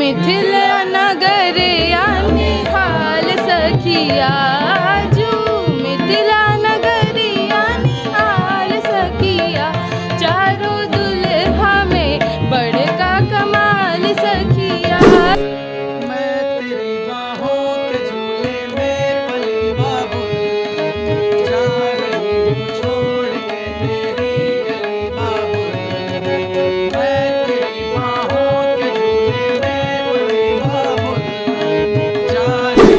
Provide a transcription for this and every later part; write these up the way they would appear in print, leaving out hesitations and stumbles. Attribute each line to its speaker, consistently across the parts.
Speaker 1: मिथिला नगर यानी हाल सखिया जो मिथिला नगर यानी हाल सखिया चारों दुल्हा में बड़का कमाल सखिया।
Speaker 2: मैं तेरी बाहों के झूले में पली बाबू जा रही हूँ छोड़ के तेरी गली बाबू। मैं तेरी बाहों के झूले में पली बाबू जा रही।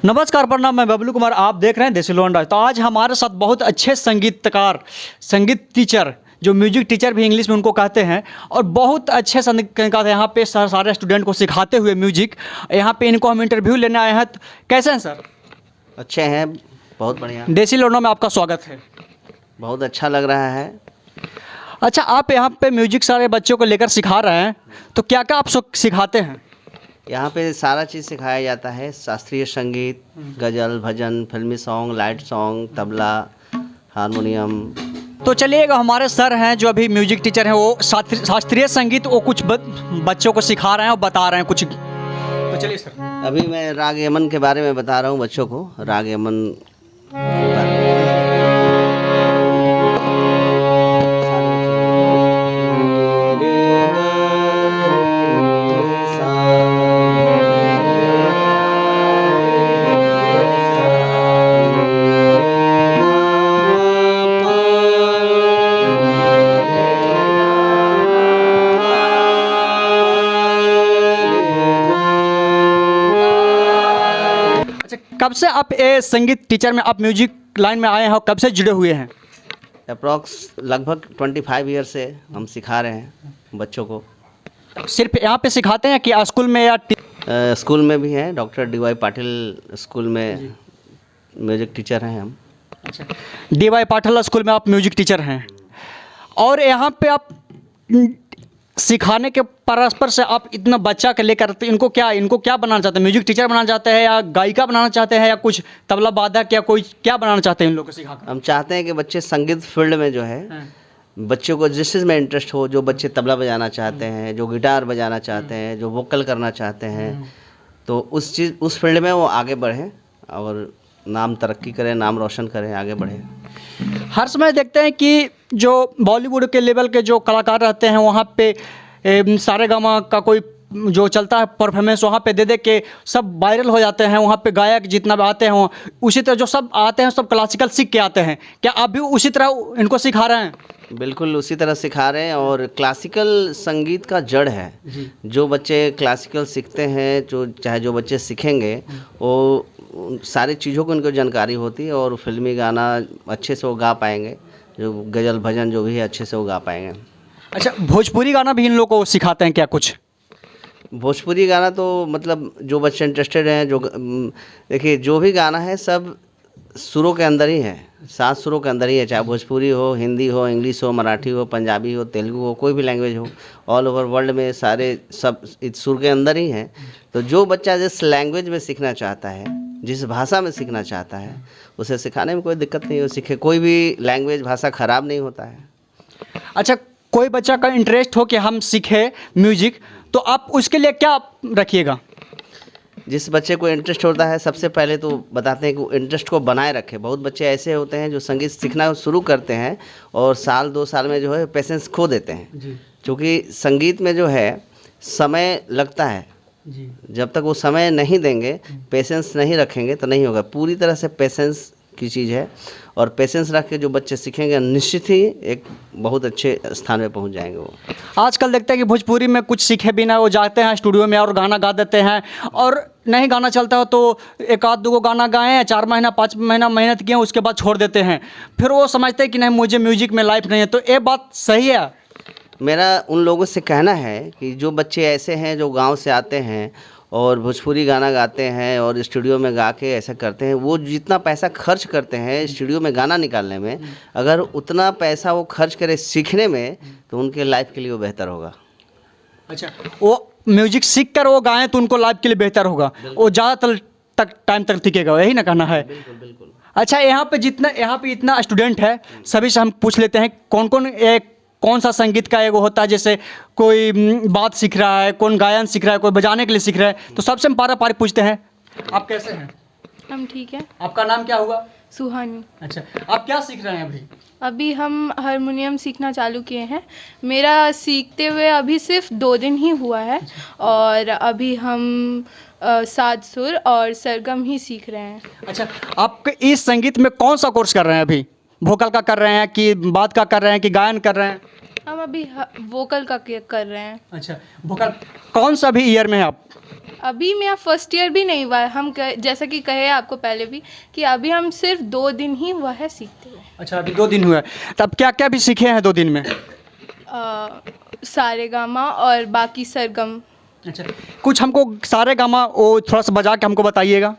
Speaker 3: नमस्कार, प्रणाम। मैं बबलू कुमार, आप देख रहे हैं देसी लोंडा। तो आज हमारे साथ बहुत अच्छे संगीतकार, संगीत टीचर, जो म्यूजिक टीचर भी इंग्लिश में उनको कहते हैं, और बहुत अच्छे संगीतकार यहाँ पे सारे स्टूडेंट को सिखाते हुए म्यूजिक। यहाँ पे इनको हम इंटरव्यू लेने आए हैं। तो कैसे हैं सर?
Speaker 4: अच्छे हैं, बहुत बढ़िया।
Speaker 3: देसी लोंडा में आपका स्वागत है।
Speaker 4: बहुत अच्छा लग रहा है।
Speaker 3: अच्छा, आप यहाँ पे म्यूजिक सारे बच्चों को लेकर सिखा रहे हैं, तो क्या क्या आप सिखाते हैं?
Speaker 4: यहाँ पे सारा चीज़ सिखाया जाता है। शास्त्रीय संगीत, गज़ल, भजन, फिल्मी song, light song, tabla, harmonium.
Speaker 3: तो चलिएगा, हमारे सर हैं जो अभी म्यूजिक टीचर हैं, वो शास्त्रीय संगीत वो कुछ बच्चों को सिखा रहे हैं और बता रहे हैं कुछ। तो चलिए सर।
Speaker 4: अभी मैं राग यमन के बारे में बता रहा हूँ बच्चों को। राग यमन
Speaker 3: कब से आप ये संगीत टीचर में, आप म्यूजिक लाइन में आए हैं और कब से जुड़े हुए हैं?
Speaker 4: अप्रॉक्स लगभग 25 ईयर से हम सिखा रहे हैं बच्चों को।
Speaker 3: सिर्फ यहाँ पे सिखाते हैं कि स्कूल में या
Speaker 4: स्कूल में भी हैं। डॉक्टर DY पाटिल स्कूल में म्यूजिक टीचर हैं हम।
Speaker 3: अच्छा, DY पाटिल स्कूल में आप म्यूजिक टीचर हैं, और यहाँ पे आप सिखाने के परस्पर से आप इतना बच्चा के लेकर इनको क्या बनाना चाहते हैं? म्यूजिक टीचर बनाना चाहते हैं या गायिका बनाना चाहते हैं या कुछ तबला वादक या कोई क्या बनाना चाहते हैं इन लोगों को सिखाकर?
Speaker 4: हम चाहते हैं कि बच्चे संगीत फील्ड में जो है, बच्चों को जिस चीज़ में इंटरेस्ट हो, जो बच्चे तबला बजाना चाहते हैं, जो गिटार बजाना चाहते हैं, जो वोकल करना चाहते हैं, तो उस फील्ड में वो आगे बढ़ें और नाम तरक्की करें, नाम रोशन करें, आगे बढ़ें।
Speaker 3: हर समय देखते हैं कि जो बॉलीवुड के लेवल के जो कलाकार रहते हैं, वहाँ पे सारेगामा का कोई जो चलता है परफॉर्मेंस, वहाँ पे दे के सब वायरल हो जाते हैं। वहाँ पे गायक जितना भी आते हैं, उसी तरह जो सब आते हैं सब क्लासिकल सीख के आते हैं। क्या आप भी उसी तरह इनको सिखा रहे हैं?
Speaker 4: बिल्कुल उसी तरह सिखा रहे हैं। और क्लासिकल संगीत का जड़ है। जो बच्चे क्लासिकल सीखते हैं, जो बच्चे सीखेंगे, वो सारी चीज़ों की उनको जानकारी होती है और फिल्मी गाना अच्छे से वो गा पाएंगे। जो गज़ल भजन जो भी है अच्छे से वो गा पाएंगे।
Speaker 3: अच्छा, भोजपुरी गाना भी इन लोगों को सिखाते हैं क्या कुछ?
Speaker 4: भोजपुरी गाना तो मतलब जो बच्चे इंटरेस्टेड हैं, जो देखिए जो भी गाना है सब सुरों के अंदर ही है, 7 सुरों के अंदर ही है। चाहे भोजपुरी हो, हिंदी हो, इंग्लिश हो, मराठी हो, पंजाबी हो, तेलुगु हो, कोई भी लैंग्वेज हो, ऑल ओवर वर्ल्ड में सारे सब इस सुर के अंदर ही हैं। तो जो बच्चा जिस लैंग्वेज में सीखना चाहता है, जिस भाषा में सीखना चाहता है, उसे सिखाने में कोई दिक्कत नहीं हो, सीखे। कोई भी लैंग्वेज भाषा ख़राब नहीं होता है।
Speaker 3: अच्छा, कोई बच्चा का इंटरेस्ट हो कि हम सीखें म्यूजिक, तो आप उसके लिए क्या रखिएगा?
Speaker 4: जिस बच्चे को इंटरेस्ट होता है, सबसे पहले तो बताते हैं कि वो इंटरेस्ट को बनाए रखे। बहुत बच्चे ऐसे होते हैं जो संगीत सीखना शुरू करते हैं और साल 2 साल में जो है पेशेंस खो देते हैं। क्योंकि संगीत में जो है समय लगता है। जब तक वो समय नहीं देंगे, पेशेंस नहीं रखेंगे तो नहीं होगा। पूरी तरह से पेशेंस की चीज़ है, और पेशेंस रख के जो बच्चे सीखेंगे निश्चित ही एक बहुत अच्छे स्थान पे पहुंच जाएंगे वो।
Speaker 3: आजकल देखते हैं कि भोजपुरी में कुछ सीखे बिना वो जाते हैं स्टूडियो में और गाना गा देते हैं, और नहीं गाना चलता हो तो 1-2 गाना गाए हैं, 4 महीना 5 महीना मेहनत किए, उसके बाद छोड़ देते हैं। फिर वो समझते हैं कि नहीं, मुझे म्यूजिक में लाइफ नहीं है। तो ये बात सही है?
Speaker 4: मेरा उन लोगों से कहना है कि जो बच्चे ऐसे हैं जो गांव से आते हैं और भोजपुरी गाना गाते हैं और स्टूडियो में गा के ऐसा करते हैं, वो जितना पैसा खर्च करते हैं स्टूडियो में गाना निकालने में, अगर उतना पैसा वो खर्च करे सीखने में, तो उनके लाइफ के लिए वो बेहतर होगा।
Speaker 3: अच्छा, वो म्यूजिक सीख कर वो गाएं तो उनको लाइफ के लिए बेहतर होगा, वो ज़्यादा तक टाइम तक टिकेगा, यही ना कहना है?
Speaker 4: बिल्कुल बिल्कुल।
Speaker 3: अच्छा, यहाँ पे इतना स्टूडेंट है, सभी से हम पूछ लेते हैं कौन कौन कौन सा संगीत का एगो होता है, जैसे कोई बात सीख रहा है, कौन गायन सीख रहा है, कोई बजाने के लिए सीख रहा है, तो सबसे हम पारंपरिक पूछते हैं, आप कैसे हैं?
Speaker 1: हम ठीक है।
Speaker 3: आपका नाम क्या हुआ?
Speaker 1: सुहानी।
Speaker 3: अच्छा, आप क्या सीख रहे हैं अभी?
Speaker 1: अभी हम हारमोनियम सीखना चालू किए हैं। मेरा सीखते हुए अभी सिर्फ 2 दिन ही हुआ है और अभी हम सात सुर और सरगम ही सीख रहे हैं।
Speaker 3: अच्छा, आप इस संगीत में कौन सा कोर्स कर रहे हैं अभी? वोकल का कर रहे हैं कि बात का कर रहे हैं कि गायन कर रहे हैं?
Speaker 1: हम अभी वोकल का कर रहे हैं।
Speaker 3: अच्छा, वोकल कौन सा भी ईयर में है आप?
Speaker 1: अभी मेरा फर्स्ट ईयर भी नहीं हुआ है। हम जैसा कि कहे आपको पहले भी कि अभी हम सिर्फ 2 दिन ही हुआ है सीखते हुए।
Speaker 3: अच्छा, अभी 2 दिन हुआ है, तब क्या क्या भी सीखे हैं 2 दिन में?
Speaker 1: सारेगामा और बाकी सरगम।
Speaker 3: अच्छा, कुछ हमको सारेगामा वो थोड़ा सा बजा के हमको बताइएगा।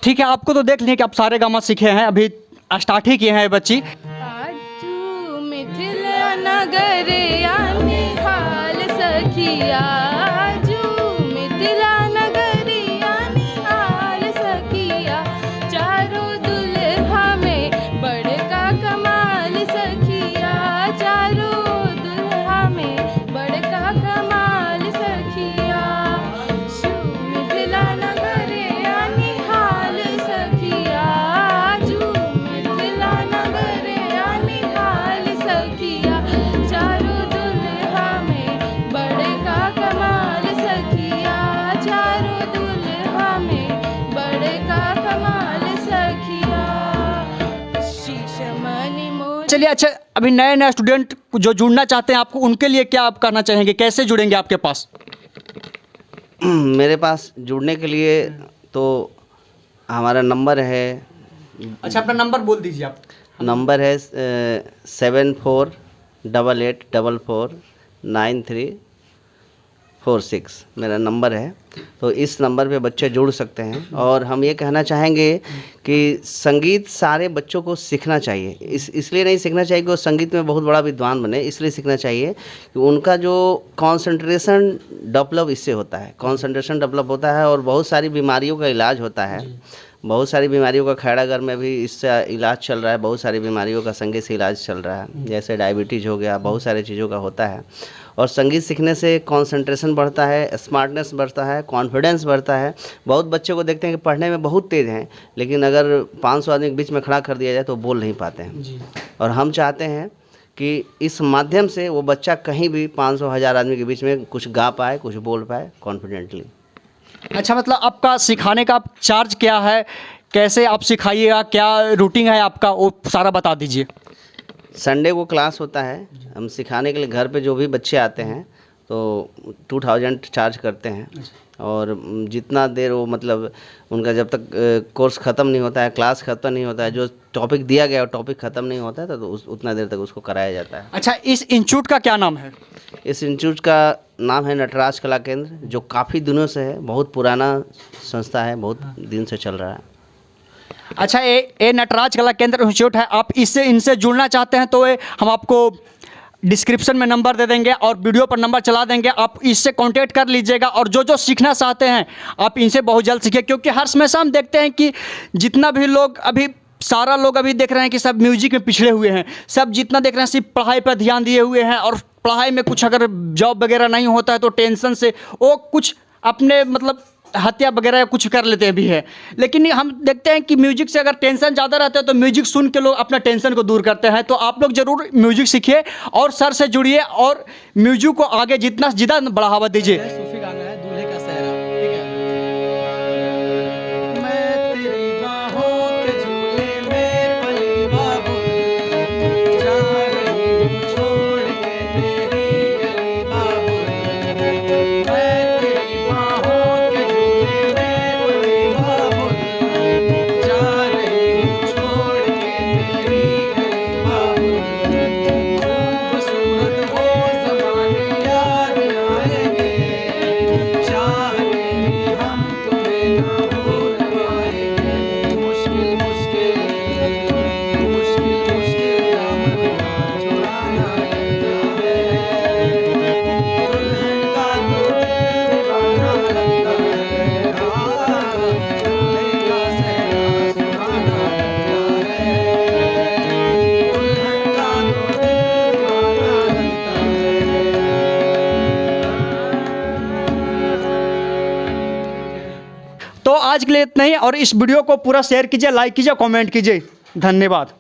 Speaker 3: ठीक है, आपको तो देख लिए कि आप सारेगामा सीखे हैं, अभी स्टार्ट ही किए हैं बच्ची।
Speaker 1: आजू मिथिला नगर यानी हाल सखिया, आजू मिथिला नगर यानी हाल सखिया, चारों दुल्हा में बड़का कमाल सखिया, चारों दुल्हा में बड़का कमाल सखिया, मिथिला नगर यानी हाल सखिया, आजू मिथिला नगर यानी हाल सखिया, चारों दुल्हा में बड़का कमाल सखिया, चारों दुल्हा में बड़का कमाल सखिया, शीश मणि मोर।
Speaker 3: चलिए, अच्छा, अभी नए नए स्टूडेंट जो जुड़ना चाहते हैं आपको, उनके लिए क्या आप कहना चाहेंगे, कैसे जुड़ेंगे आपके पास?
Speaker 4: मेरे पास जुड़ने के लिए तो हमारा नंबर है।
Speaker 3: अच्छा, अपना नंबर बोल दीजिए आप।
Speaker 4: नंबर है 7488449346 मेरा नंबर है। तो इस नंबर पे बच्चे जुड़ सकते हैं। और हम ये कहना चाहेंगे कि संगीत सारे बच्चों को सीखना चाहिए। इसलिए नहीं सीखना चाहिए कि वो संगीत में बहुत बड़ा विद्वान बने, इसलिए सीखना चाहिए कि उनका जो कंसंट्रेशन डेवलप इससे होता है, कंसंट्रेशन डेवलप होता है और बहुत सारी बीमारियों का इलाज होता है। बहुत सारी बीमारियों का खैरागढ़ में भी इससे इलाज चल रहा है, बहुत सारी बीमारियों का संगीत से इलाज चल रहा है, जैसे डायबिटीज़ हो गया, बहुत सारी चीज़ों का होता है। और संगीत सीखने से कंसंट्रेशन बढ़ता है, स्मार्टनेस बढ़ता है, कॉन्फिडेंस बढ़ता है। बहुत बच्चों को देखते हैं कि पढ़ने में बहुत तेज़ हैं, लेकिन अगर 500 आदमी के बीच में खड़ा कर दिया जाए तो बोल नहीं पाते हैं जी। और हम चाहते हैं कि इस माध्यम से वो बच्चा कहीं भी 500-1000 आदमी के बीच में कुछ गा पाए, कुछ बोल पाए कॉन्फिडेंटली।
Speaker 3: अच्छा, मतलब आपका सिखाने का चार्ज क्या है, कैसे आप सिखाइएगा, क्या रूटीन है आपका, वो सारा बता दीजिए।
Speaker 4: संडे को क्लास होता है, हम सिखाने के लिए घर पे जो भी बच्चे आते हैं तो 2000 चार्ज करते हैं। और जितना देर वो मतलब उनका जब तक कोर्स ख़त्म नहीं होता है, क्लास ख़त्म नहीं होता है, जो टॉपिक दिया गया है टॉपिक ख़त्म नहीं होता है तो उतना देर तक उसको कराया जाता है।
Speaker 3: अच्छा, इस इंस्टीट्यूट का क्या नाम है?
Speaker 4: इस इंस्टीट्यूट का नाम है नटराज कला केंद्र, जो काफ़ी दिनों से है, बहुत पुराना संस्था है, बहुत दिन से चल रहा है।
Speaker 3: अच्छा, ये नटराज कला केंद्र इंस्टीट्यूट है, आप इनसे जुड़ना चाहते हैं तो हम आपको डिस्क्रिप्शन में नंबर दे देंगे और वीडियो पर नंबर चला देंगे, आप इससे कांटेक्ट कर लीजिएगा। और जो सीखना चाहते हैं आप इनसे बहुत जल्द सीखिए, क्योंकि हर समय से हम देखते हैं कि जितना भी लोग अभी सारा लोग अभी देख रहे हैं कि सब म्यूजिक में पिछड़े हुए हैं, सब जितना देख रहे हैं सिर्फ पढ़ाई पर ध्यान दिए हुए हैं, और पढ़ाई में कुछ अगर जॉब वगैरह नहीं होता है तो टेंशन से वो कुछ अपने मतलब हत्या वगैरह कुछ कर लेते भी है। लेकिन हम देखते हैं कि म्यूजिक से अगर टेंशन ज़्यादा रहता है तो म्यूजिक सुन के लोग अपना टेंशन को दूर करते हैं। तो आप लोग ज़रूर म्यूजिक सीखिए और सर से जुड़िए और म्यूजिक को आगे जितना ज़्यादा बढ़ावा दीजिए।
Speaker 2: सूफी गाना है दूल्हे का सहरा, ठीक है। मैं तेरी बाहों के झूले में पली बाबुल, जा रही हूँ छोड़ के तेरी गली बाबुल। मैं तेरी बाहों के झूले में पली बाबुल, जा रही हूँ छोड़ के तेरी गली बाबुल। खूबसूरत वो ज़माने याद आएंगे,
Speaker 3: तो आज के लिए इतना ही, और इस वीडियो को पूरा शेयर कीजिए, लाइक कीजिए, कमेंट कीजिए। धन्यवाद।